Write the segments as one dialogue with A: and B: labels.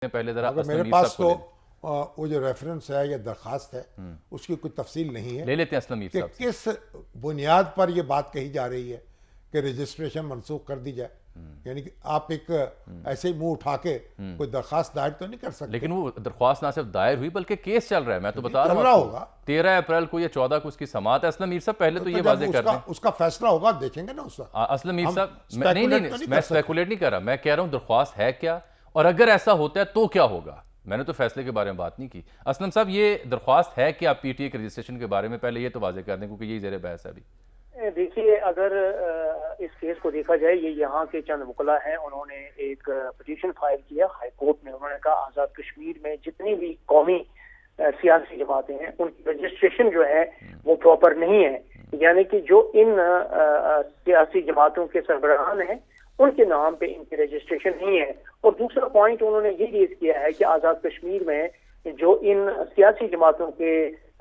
A: पहले जरा
B: अगर
A: असलम
B: मेरे
A: मीर
B: पास
A: साहब को
B: तो वो जो रेफरेंस है या दरखास्त है उसकी कोई तफसील नहीं है
A: ले लेते हैं असलम मीर
B: कि
A: साहब से।
B: किस बुनियाद पर ये बात कही जा रही है कि रजिस्ट्रेशन मनसूख कर दी जाए। यानी कि आप एक ऐसे ही मुंह उठा के कोई दरखास्त दायर तो नहीं कर सकते।
A: लेकिन वो दरख्वास्त ना सिर्फ दायर हुई बल्कि केस चल रहा है। मैं तो बता
B: चल
A: रहा
B: रहा
A: हूँ
B: होगा।
A: आपको 13 अप्रैल को या 14 को उसकी समाअत है। असलम मीर साहब पहले तो ये
B: जब
A: वाजे कर
B: उसका
A: दें।
B: उसका फैसला होगा देखेंगे ना उसका।
A: असलम मीर
B: हम
A: साहब नहीं नहीं
B: स्पेकुलेट तो
A: नहीं,
B: नहीं
A: मैं
B: कर सकते।
A: स्पेकुलेट नहीं कर रहा। मैं कह रहा हूँ दरख्वास्त है क्या और अगर ऐसा होता है तो क्या होगा। मैंने तो फैसले के बारे में बात नहीं की। असलम साहब ये दरख्वास्त है कि आप पीटीए के रजिस्ट्रेशन के बारे में पहले ये तो वाजे कर दें क्योंकि ये ज़ेर बहस है अभी।
C: देखिए, अगर इस केस को देखा जाए, ये यहाँ के चंद वकला हैं, उन्होंने एक पिटीशन फाइल किया हाई कोर्ट में। उन्होंने कहा आज़ाद कश्मीर में जितनी भी कौमी सियासी जमातें हैं उनकी रजिस्ट्रेशन जो है वो प्रॉपर नहीं है। यानी कि जो इन सियासी जमातों के सरबराहान हैं उनके नाम पे इनकी रजिस्ट्रेशन नहीं है। और दूसरा पॉइंट उन्होंने ये रेज किया है कि आज़ाद कश्मीर में जो इन सियासी जमातों के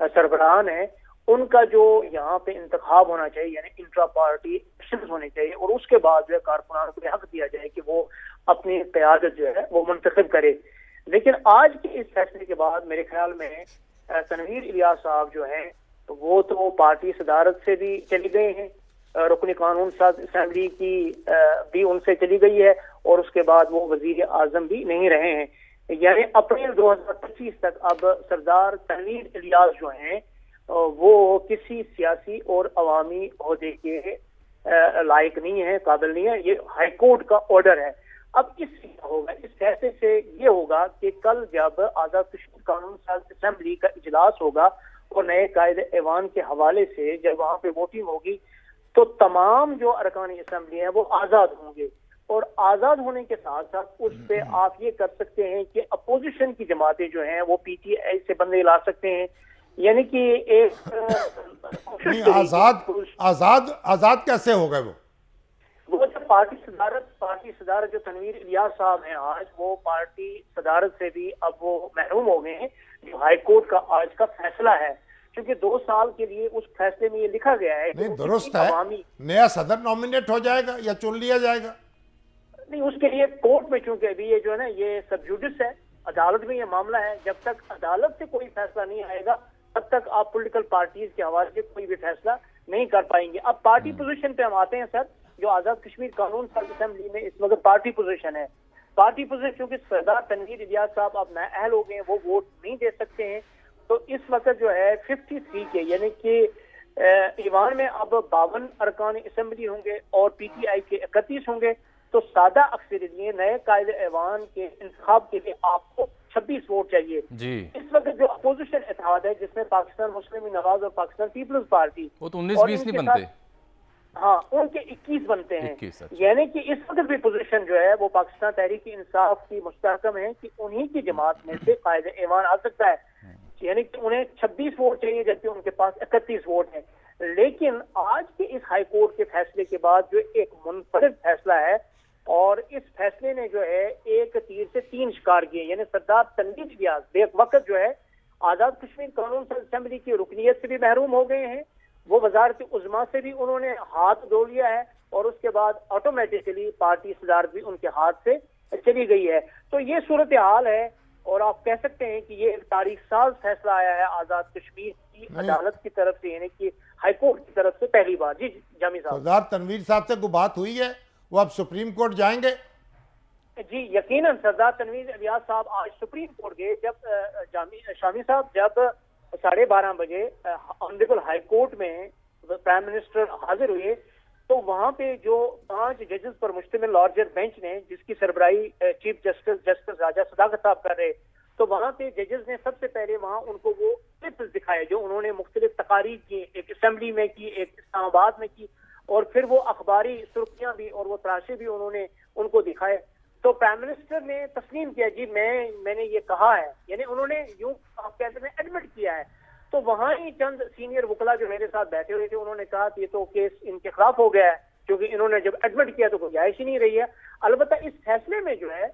C: सरबराहान हैं उनका जो यहाँ पे इंतखाब होना चाहिए, यानी इंट्रा पार्टी इलेक्शन होने चाहिए और उसके बाद जो है कारकुनान को हक दिया जाए कि वो अपनी क़यादत जो है वो मुंतखब करे। लेकिन आज के इस फैसले के बाद मेरे ख्याल में तनवीर इलियास साहब जो हैं वो तो पार्टी सदारत से भी चली गए हैं, रुकन कानून साज असम्बली की भी उनसे चली गई है और उसके बाद वो वजीर आजम भी नहीं रहे हैं। यानी अप्रैल 2025 तक अब सरदार तनवीर इलियास जो हैं वो किसी सियासी और अवामी ओहदे के लायक नहीं है, काबिल नहीं है। ये हाई कोर्ट का ऑर्डर है। अब इससे क्या होगा, इस फैसले से ये होगा कि कल जब आज़ाद कश्मीर कानून साज असम्बली का इजलास होगा और नए कायदे ऐवान के हवाले से जब वहां पे वोटिंग होगी तो तमाम जो अरकान असम्बली हैं वो आज़ाद होंगे और आज़ाद होने के साथ साथ उस पे आप ये कर सकते हैं कि अपोजिशन की जमातें जो हैं वो पीटीआई से बंदे ला सकते हैं। यानी कि एक
B: नहीं, आजाद आजाद आजाद कैसे हो गए
C: वो जब पार्टी सदारत जो तनवीर इलियास साहब हैं आज वो पार्टी सदारत से भी अब वो महरूम हो गए हैं। जो हाई कोर्ट का आज का फैसला है, क्योंकि 2 साल के लिए उस फैसले में ये लिखा गया है
B: नहीं दुरुस्त है, नया सदर नॉमिनेट हो जाएगा या चुन लिया जाएगा।
C: नहीं, उसके लिए कोर्ट में चूंकि अभी ये जो है ना ये सब जुडिस है, अदालत में ये मामला है। जब तक अदालत से कोई फैसला नहीं आएगा तब तक आप पॉलिटिकल पार्टीज के हवाले से कोई भी फैसला नहीं कर पाएंगे। अब पार्टी पोजीशन पे हम आते हैं सर। जो आज़ाद कश्मीर कानून साज असम्बली में इस वक्त पार्टी पोजीशन है, पार्टी पोजीशन क्योंकि सरदार तनवीर इलियास साहब अब नाअहल हो गए हैं, वो वोट नहीं दे सकते हैं। तो इस वक्त जो है 53 के यानी कि ईवान में अब 52 अरकान असम्बली होंगे और पीटीआई के 31 होंगे। तो सादा अक्सरियत लिए नए कायदे ऐवान के इंतखाब के लिए आपको 26 वोट चाहिए
A: जी।
C: इस वक्त जो अपोजिशन इत्तेहाद है जिसमें पाकिस्तान मुस्लिम नवाज और पाकिस्तान पीपल्स पार्टी
A: वो तो 19-20 नहीं बनते।
C: हाँ, उनके 21 बनते हैं।
A: 21,
C: यानी कि इस वक्त भी पोजीशन जो है वो पाकिस्तान तहरीक इंसाफ की मुस्तहकम है कि उन्हीं की जमात में से कायदे ऐवान आ सकता है। यानी कि उन्हें 26 वोट चाहिए जबकि उनके पास 31 वोट है। लेकिन आज के इस हाई कोर्ट के फैसले के बाद जो एक मुनफरिद फैसला है और इस फैसले ने जो है एक तीर से 3 शिकार किए। यानी सरदार तनवीर इलियास बेक वक्त जो है आज़ाद कश्मीर कानून साज असम्बली की रुकनियत से भी महरूम हो गए हैं, वो वजारत उज़्मा से भी उन्होंने हाथ धो लिया है और उसके बाद ऑटोमेटिकली पार्टी सदारत भी उनके हाथ से चली गई है। तो ये सूरत हाल है और आप कह सकते हैं कि ये एक तारीख साज फैसला आया है आज़ाद कश्मीर की अदालत की तरफ से, यानी कि हाई कोर्ट की तरफ से पहली बार। जी जामी साहब,
B: सरदार तनवीर साहब से कोई बात हुई है? वो अब सुप्रीम कोर्ट जाएंगे?
C: जी यकीनन सरदार तनवीर इलियास साहब आज सुप्रीम कोर्ट गए। जब शामी साहब जब 12:30 बजे ऑनरेबल हाई कोर्ट में प्राइम मिनिस्टर हाजिर हुए तो वहां पे जो 5 जजेस पर मुश्तमिल लार्जर बेंच ने जिसकी सरबराही चीफ जस्टिस राजा सदाकत साहब कर रहे, तो वहां पे जजेस ने सबसे पहले वहां उनको वो क्लिप्स दिखाए जो उन्होंने मुख्तलिफ तकारीर की, एक असेंबली में की, एक इस्लामाबाद में की और फिर वो अखबारी सुर्खियां भी और वो तराशे भी उन्होंने उनको दिखाए। तो प्राइम मिनिस्टर ने तस्लीम किया, जी मैंने ये कहा है, यानी उन्होंने यूं आप कहते हैं एडमिट किया है। तो वहां ही चंद सीनियर वकला जो मेरे साथ बैठे हुए थे उन्होंने कहा कि ये तो केस इनके खिलाफ हो गया है क्योंकि इन्होंने जब एडमिट किया तो गुंजाइश ही नहीं रही है। अलबत्ता इस फैसले में जो है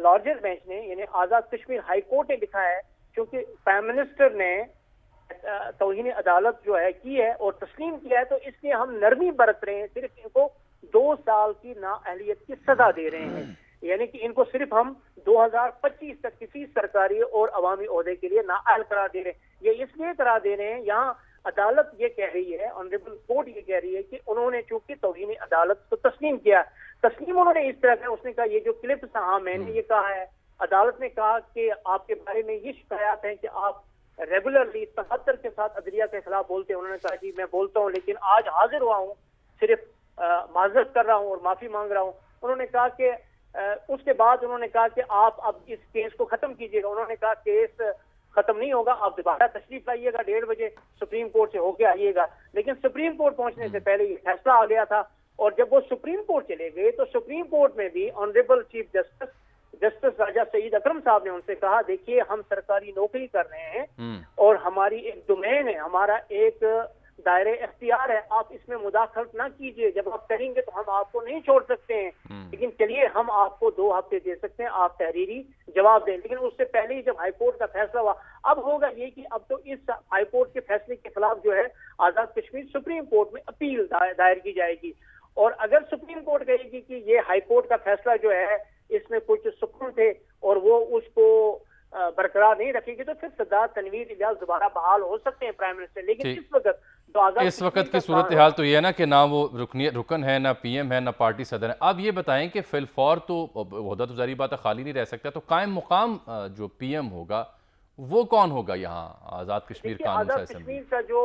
C: लार्जर बेंच ने यानी आज़ाद कश्मीर हाई कोर्ट ने लिखा है क्योंकि प्राइम मिनिस्टर ने तौहीन अदालत जो है की है और तस्लीम किया है तो इसलिए हम नरमी बरत रहे हैं, सिर्फ इनको 2 साल की नाअहलियत की सजा दे रहे हैं। यानी कि इनको सिर्फ हम 2025 तक किसी सरकारी और अवामी ओहदे के लिए नाअहल करार दे रहे हैं। ये इसलिए करार दे रहे हैं, यहाँ अदालत ये कह रही है, ऑनरेबल कोर्ट ये कह रही है कि उन्होंने चूंकि तौहीन अदालत को तस्लीम किया, तस्लीम उन्होंने इस तरह का, उसने कहा ये जो क्लिप था, हाँ मैंने ये कहा है, अदालत ने कहा कि आपके बारे में ये शिकायत है कि आप रेगुलरली 73 के साथ अदलिया के खिलाफ बोलते हैं। उन्होंने कहा जी मैं बोलता हूँ, लेकिन आज हाजिर हुआ हूँ, सिर्फ माजरत कर रहा हूँ और माफी मांग रहा हूँ। उन्होंने कहा कि उसके बाद उन्होंने कहा कि आप अब इस केस को खत्म कीजिएगा। उन्होंने कहा केस खत्म नहीं होगा, आप दोबारा तशरीफ लाइएगा 1:30 बजे सुप्रीम कोर्ट से होके आइएगा। लेकिन सुप्रीम कोर्ट पहुंचने से पहले ये फैसला आ गया था, और जब वो सुप्रीम कोर्ट चले गए तो सुप्रीम कोर्ट में भी ऑनरेबल चीफ जस्टिस राजा सईद अकरम साहब ने उनसे कहा, देखिए हम सरकारी नौकरी कर रहे हैं और हमारी एक डोमेन है, हमारा एक दायरे इख्तियार है, आप इसमें मुदाखलत ना कीजिए, जब आप करेंगे तो हम आपको नहीं छोड़ सकते हैं, लेकिन चलिए हम आपको 2 हफ्ते दे सकते हैं, आप तहरीरी जवाब दें। लेकिन उससे पहले ही जब हाईकोर्ट का फैसला हुआ, अब होगा ये कि अब तो इस हाईकोर्ट के फैसले के खिलाफ जो है आजाद कश्मीर सुप्रीम कोर्ट में अपील दायर की जाएगी, और अगर सुप्रीम कोर्ट कहेगी कि ये हाईकोर्ट का फैसला जो है इसमें कुछ सुकून थे और वो उसको बरकरार नहीं रखेगी, तो फिर सरदार तनवीर इलियास दोबारा बहाल हो सकते हैं प्राइम मिनिस्टर। लेकिन
A: इस वक्त की सूरत हाल तो ये है ना कि ना वो रुकन है, ना पीएम है, ना पार्टी सदर है। अब ये बताएं कि फिलफौर तो ओहदा तो जारी बात है खाली नहीं रह सकता, तो कायम मुकाम जो पीएम होगा वो कौन होगा यहाँ आजाद कश्मीर कानून
C: आजाद कश्मीर का जो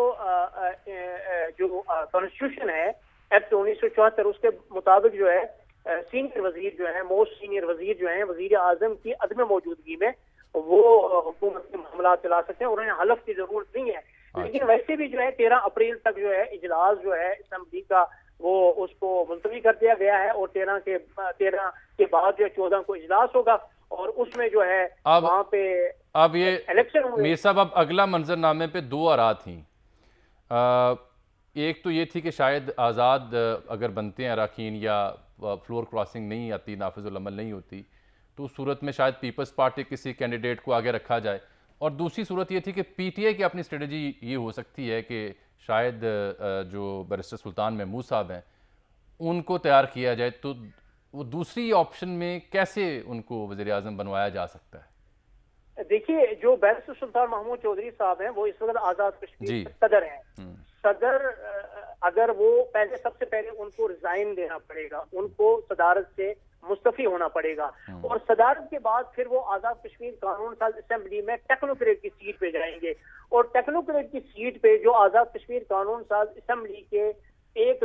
C: कॉन्स्टिट्यूशन है एक्ट 1974, उसके मुताबिक जो है सीनियर वजीर जो है, मोस्ट सीनियर वजीर जो है, वजीर आजम की अदम मौजूदगी में वो हुकूमत के मामला चला सकते हैं, और उन्हें हलफ की जरूरत नहीं है। लेकिन वैसे भी जो है 13 अप्रैल तक जो है इजलास जो है असेंबली का वो उसको मुलतवी कर दिया गया है, और 13 के बाद जो है 14 को इजलास होगा, और उसमें जो है वहाँ पे
A: अब ये
C: इलेक्शन
A: मीर साहब, अब अगला मंजरनामे पे 2 आरा थी। एक तो ये थी कि शायद आज़ाद अगर बनते हैं अरकान या फ्लोर क्रॉसिंग नहीं आती, नाफिजुल अमल नहीं होती, तो उस सूरत में शायद पीपल्स पार्टी किसी कैंडिडेट को आगे रखा जाए, और दूसरी सूरत ये थी कि पीटीआई की अपनी स्ट्रेटजी ये हो सकती है कि शायद जो बैरिस्टर सुल्तान महमूद साहब हैं उनको तैयार किया जाए। तो वो दूसरी ऑप्शन में कैसे उनको वज़ीर आज़म बनवाया जा सकता है?
C: देखिए, जो बैरिस्टर सुल्तान महमूद चौधरी साहब हैं वो इस वक्त आजाद कश्मीर सदर हैं। सदर अगर वो सबसे पहले उनको रिजाइन देना पड़ेगा, उनको सदारत से मुस्तफी होना पड़ेगा, और सदारत के बाद फिर वो आजाद कश्मीर कानून साज असेंबली में टेक्नोक्रेट की सीट पे जाएंगे, और टेक्नोक्रेट की सीट पे जो आजाद कश्मीर कानून साज असेंबली के एक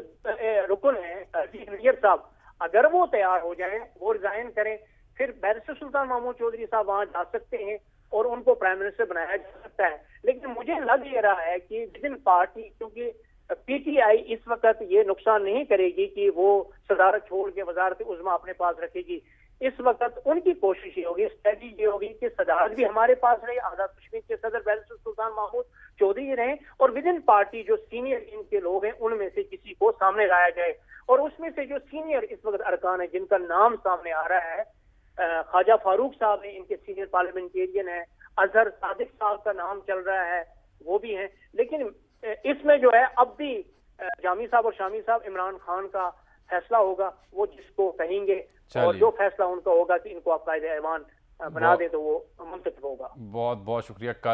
C: रुकन है नैयर साहब, अगर वो तैयार हो जाएं, वो रिजाइन करें, फिर बैरिस्टर सुल्तान महमूद चौधरी साहब वहां जा सकते हैं और उनको प्राइम मिनिस्टर बनाया जा सकता है। लेकिन मुझे लग ये रहा है कि विद इन पार्टी, क्योंकि पीटीआई इस वक्त ये नुकसान नहीं करेगी कि वो सदारत छोड़ के वजारत उज़्मा अपने पास रखेगी। इस वक्त उनकी कोशिश ये होगी, स्ट्रेटजी ये होगी कि सदारत भी हमारे पास रहे, आजाद कश्मीर के सदर बैरिस्टर सुल्तान महमूद चौधरी रहे, और विद इन पार्टी जो सीनियर इनके लोग हैं उनमें से किसी को सामने लाया जाए। और उसमें से जो सीनियर इस वक्त अरकान है जिनका नाम सामने आ रहा है, ख्वाजा फारूक साहब हैं, इनके सीनियर पार्लियामेंटेरियन है, अजहर सादिक साहब का नाम चल रहा है, वो भी हैं। लेकिन इसमें जो है अब भी जामी साहब और शामी साहब, इमरान खान का फैसला होगा, वो जिसको कहेंगे और जो फैसला उनका होगा कि इनको आप कायदे ऐवान बना दे तो वो मुंतखब होगा।
A: बहुत बहुत शुक्रिया।